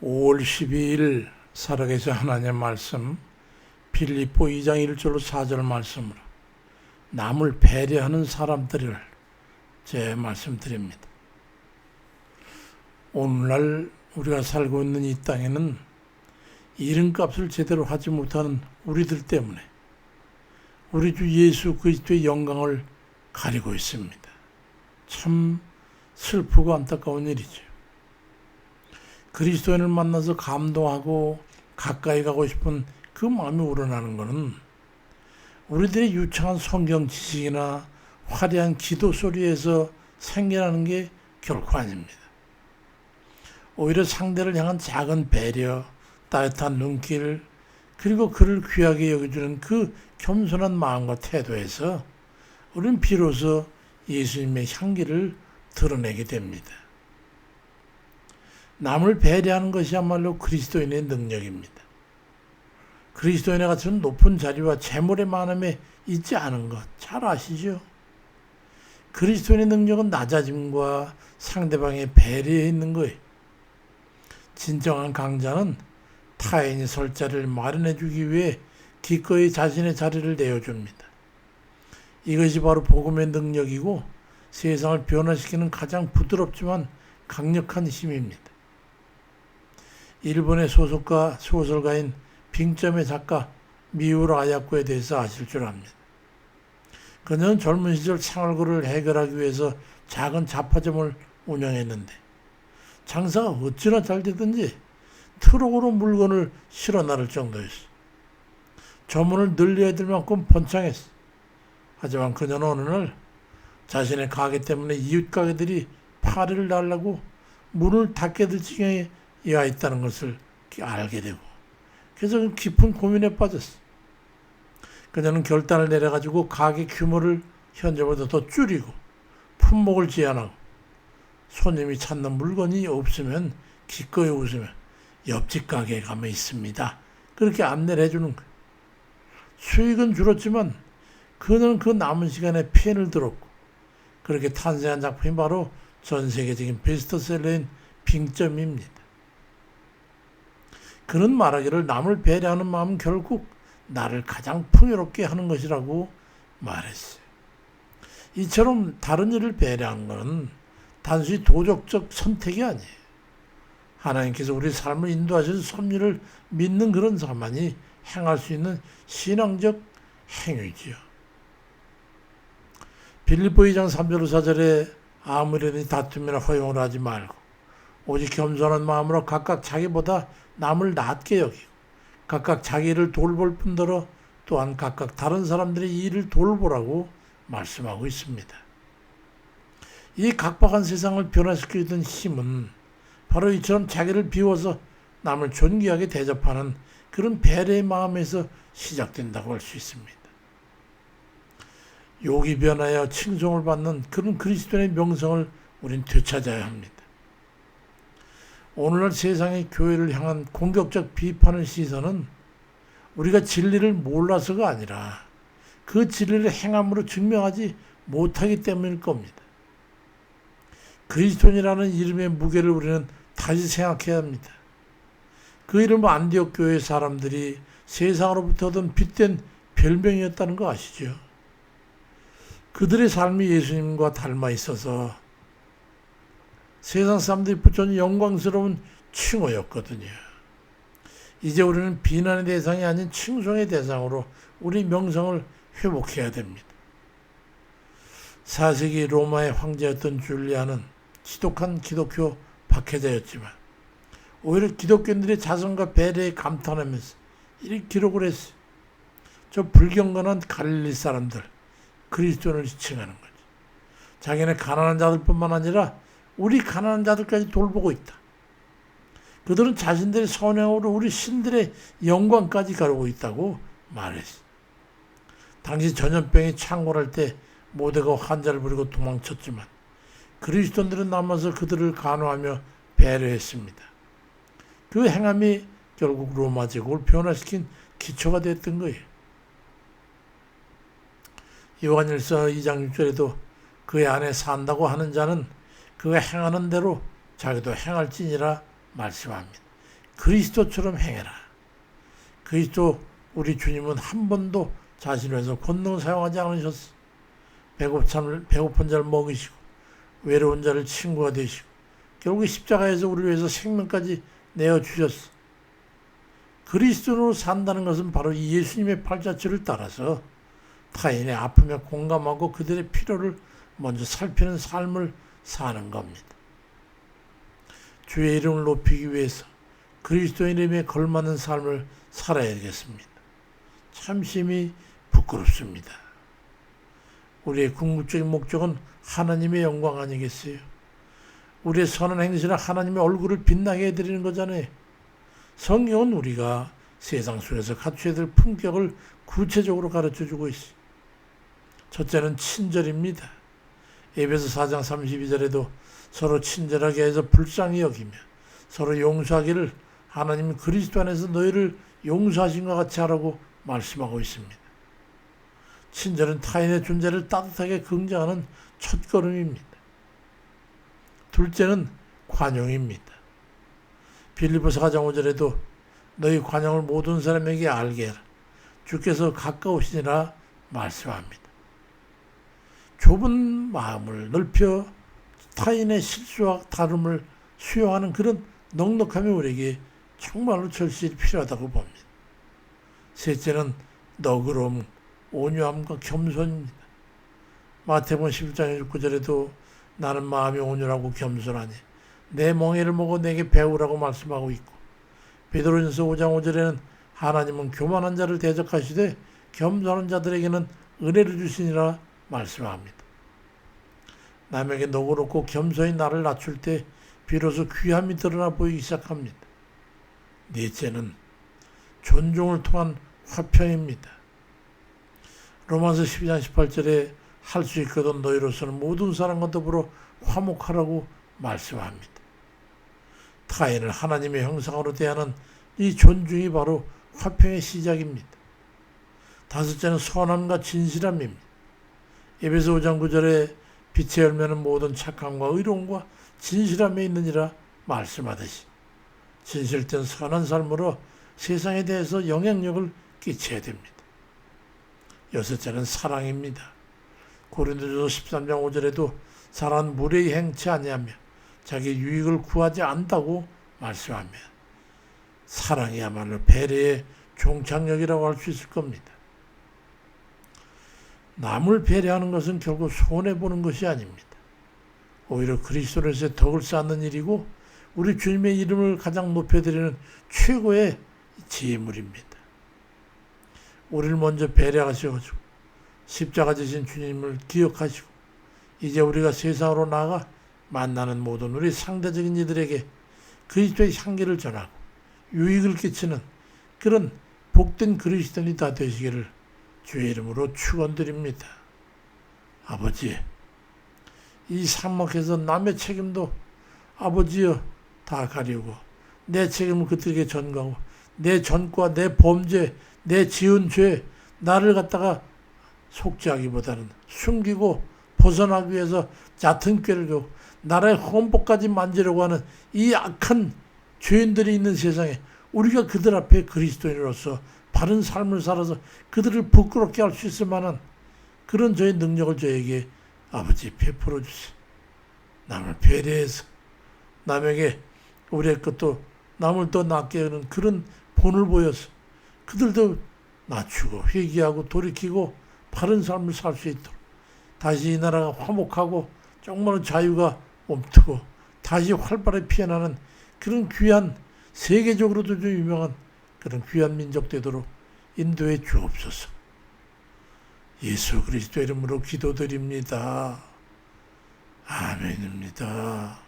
5월 12일 살아계신 하나님의 말씀 빌립보 2장 1절로 4절 말씀으로 남을 배려하는 사람들을 제 말씀드립니다. 오늘날 우리가 살고 있는 이 땅에는 이름값을 제대로 하지 못하는 우리들 때문에 우리 주 예수 그리스도의 영광을 가리고 있습니다. 참 슬프고 안타까운 일이죠. 그리스도인을 만나서 감동하고 가까이 가고 싶은 그 마음이 우러나는 것은 우리들의 유창한 성경 지식이나 화려한 기도 소리에서 생겨나는 게 결코 아닙니다. 오히려 상대를 향한 작은 배려, 따뜻한 눈길, 그리고 그를 귀하게 여겨주는 그 겸손한 마음과 태도에서 우리는 비로소 예수님의 향기를 드러내게 됩니다. 남을 배려하는 것이야말로 그리스도인의 능력입니다. 그리스도인의 같은 높은 자리와 재물의 많음에 있지 않은 것 잘 아시죠? 그리스도인의 능력은 낮아짐과 상대방의 배려에 있는 거예요. 진정한 강자는 타인이 설 자리를 마련해 주기 위해 기꺼이 자신의 자리를 내어줍니다. 이것이 바로 복음의 능력이고 세상을 변화시키는 가장 부드럽지만 강력한 힘입니다. 일본의 소설가, 소설가인 빙점의 작가 미우라 아야코에 대해서 아실 줄 압니다. 그녀는 젊은 시절 생활고를 해결하기 위해서 작은 잡화점을 운영했는데 장사가 어찌나 잘 되든지 트럭으로 물건을 실어 나를 정도였어. 점원을 늘려야 될 만큼 번창했어. 하지만 그녀는 어느 날 자신의 가게 때문에 이웃 가게들이 파리를 날라고 문을 닫게 될 지경에 이하 있다는 것을 알게 되고 그래서 깊은 고민에 빠졌어. 그녀는 결단을 내려가지고 가게 규모를 현재보다 더 줄이고 품목을 제한하고 손님이 찾는 물건이 없으면 기꺼이 웃으며 옆집 가게에 가면 있습니다. 그렇게 안내를 해주는 거예요. 수익은 줄었지만 그는 그 남은 시간에 펜을 들었고 그렇게 탄생한 작품이 바로 전 세계적인 베스트셀러인 빙점입니다. 그는 말하기를 남을 배려하는 마음은 결국 나를 가장 풍요롭게 하는 것이라고 말했어요. 이처럼 다른 일을 배려하는 것은 단순히 도덕적 선택이 아니에요. 하나님께서 우리 삶을 인도하셔서 섭리를 믿는 그런 사람만이 행할 수 있는 신앙적 행위지요. 빌립보 2장 3절 4절에 아무리 다툼이나 허용을 하지 말고 오직 겸손한 마음으로 각각 자기보다 남을 낮게 여기고 각각 자기를 돌볼 뿐더러 또한 각각 다른 사람들의 일을 돌보라고 말씀하고 있습니다. 이 각박한 세상을 변화시키던 힘은 바로 이처럼 자기를 비워서 남을 존귀하게 대접하는 그런 배려의 마음에서 시작된다고 할 수 있습니다. 욕이 변하여 칭송을 받는 그런 그리스도의 명성을 우린 되찾아야 합니다. 오늘날 세상의 교회를 향한 공격적 비판의 시선은 우리가 진리를 몰라서가 아니라 그 진리를 행함으로 증명하지 못하기 때문일 겁니다. 그리스도인이라는 이름의 무게를 우리는 다시 생각해야 합니다. 그 이름은 안디옥 교회 사람들이 세상으로부터 얻은 빗된 별명이었다는 거 아시죠? 그들의 삶이 예수님과 닮아 있어서 세상 사람들이 붙여준 영광스러운 칭호였거든요. 이제 우리는 비난의 대상이 아닌 칭송의 대상으로 우리 명성을 회복해야 됩니다. 4세기 로마의 황제였던 줄리아는 지독한 기독교 박해자였지만 오히려 기독교인들의 자선과 배려에 감탄하면서 이렇게 기록을 했어요. 저 불경건한 갈릴리 사람들 그리스도인을 지칭하는 거죠. 자기네 가난한 자들뿐만 아니라 우리 가난한 자들까지 돌보고 있다. 그들은 자신들의 선행으로 우리 신들의 영광까지 가르고 있다고 말했어요. 당시 전염병이 창궐할 때 모두가 환자를 부리고 도망쳤지만 그리스도인들은 남아서 그들을 간호하며 배려했습니다. 그 행함이 결국 로마 제국을 변화시킨 기초가 됐던 거예요. 요한일서 2장 6절에도 그의 안에 산다고 하는 자는 그가 행하는 대로 자기도 행할지니라 말씀합니다. 그리스도처럼 행해라. 그리스도 우리 주님은 한 번도 자신을 위해서 권능을 사용하지 않으셨어. 배고픈 자를 먹이시고 외로운 자를 친구가 되시고 결국 십자가에서 우리를 위해서 생명까지 내어주셨어. 그리스도로 산다는 것은 바로 이 예수님의 팔자취를 따라서 타인의 아픔에 공감하고 그들의 필요를 먼저 살피는 삶을 사는 겁니다. 주의 이름을 높이기 위해서 그리스도의 이름에 걸맞는 삶을 살아야 되겠습니다. 참심이 부끄럽습니다. 우리의 궁극적인 목적은 하나님의 영광 아니겠어요? 우리의 선한 행실은 하나님의 얼굴을 빛나게 해드리는 거잖아요. 성경은 우리가 세상 속에서 갖춰야 될 품격을 구체적으로 가르쳐주고 있어요. 첫째는 친절입니다. 에베소 4장 32절에도 서로 친절하게 해서 불쌍히 여기며 서로 용서하기를 하나님 그리스도 안에서 너희를 용서하신 것 같이 하라고 말씀하고 있습니다. 친절은 타인의 존재를 따뜻하게 긍정하는 첫걸음입니다. 둘째는 관용입니다. 빌립보서 4장 5절에도 너희 관용을 모든 사람에게 알게 해라. 주께서 가까우시니라 말씀합니다. 좁은 마음을 넓혀 타인의 실수와 다름을 수용하는 그런 넉넉함이 우리에게 정말로 절실히 필요하다고 봅니다. 셋째는 너그러움, 온유함과 겸손입니다. 마태복음 11장 19절에도 나는 마음이 온유하고 겸손하니 내 멍에를 먹어 내게 배우라고 말씀하고 있고 베드로전서 5장 5절에는 하나님은 교만한 자를 대적하시되 겸손한 자들에게는 은혜를 주시니라 말씀합니다. 남에게 너그럽고 겸손히 나를 낮출 때 비로소 귀함이 드러나 보이기 시작합니다. 넷째는 존중을 통한 화평입니다. 로마서 12장 18절에 할 수 있거든 너희로서는 모든 사람과 더불어 화목하라고 말씀합니다. 타인을 하나님의 형상으로 대하는 이 존중이 바로 화평의 시작입니다. 다섯째는 선함과 진실함입니다. 에베소 5장 9절에 빛의 열매는 모든 착함과 의로움과 진실함에 있느니라 말씀하듯이 진실된 선한 삶으로 세상에 대해서 영향력을 끼쳐야 됩니다. 여섯째는 사랑입니다. 고린도전서 13장 5절에도 사랑은 무례히 행치 아니하며 자기 유익을 구하지 않다고 말씀하며 사랑이야말로 배려의 종착역이라고 할 수 있을 겁니다. 남을 배려하는 것은 결국 손해보는 것이 아닙니다. 오히려 그리스도로서의 덕을 쌓는 일이고 우리 주님의 이름을 가장 높여드리는 최고의 제물입니다. 우리를 먼저 배려하셔가지고 십자가 지신 주님을 기억하시고 이제 우리가 세상으로 나가 만나는 모든 우리 상대적인 이들에게 그리스도의 향기를 전하고 유익을 끼치는 그런 복된 그리스도인이 다 되시기를 주의 이름으로 축원드립니다. 아버지, 이 삭막해서 남의 책임도 아버지여 다 가리우고 내 책임을 그들에게 전가하고 내 전과 내 범죄, 내 지은 죄 나를 갖다가 속죄하기보다는 숨기고 벗어나기 위해서 얕은 꾀를 겨고 나라의 헌법까지 만지려고 하는 이 악한 죄인들이 있는 세상에 우리가 그들 앞에 그리스도인으로서 바른 삶을 살아서 그들을 부끄럽게 할 수 있을 만한 그런 저의 능력을 저에게 아버지 베풀어 주세요. 남을 배려해서 남에게 우리의 것도 남을 더 낫게 하는 그런 본을 보여서 그들도 낮추고 회개하고 돌이키고 바른 삶을 살 수 있도록 다시 이 나라가 화목하고 정말 자유가 멈트고 다시 활발히 피어나는 그런 귀한 세계적으로도 좀 유명한 그런 귀한 민족 되도록 인도해 주옵소서. 예수 그리스도 이름으로 기도드립니다. 아멘입니다.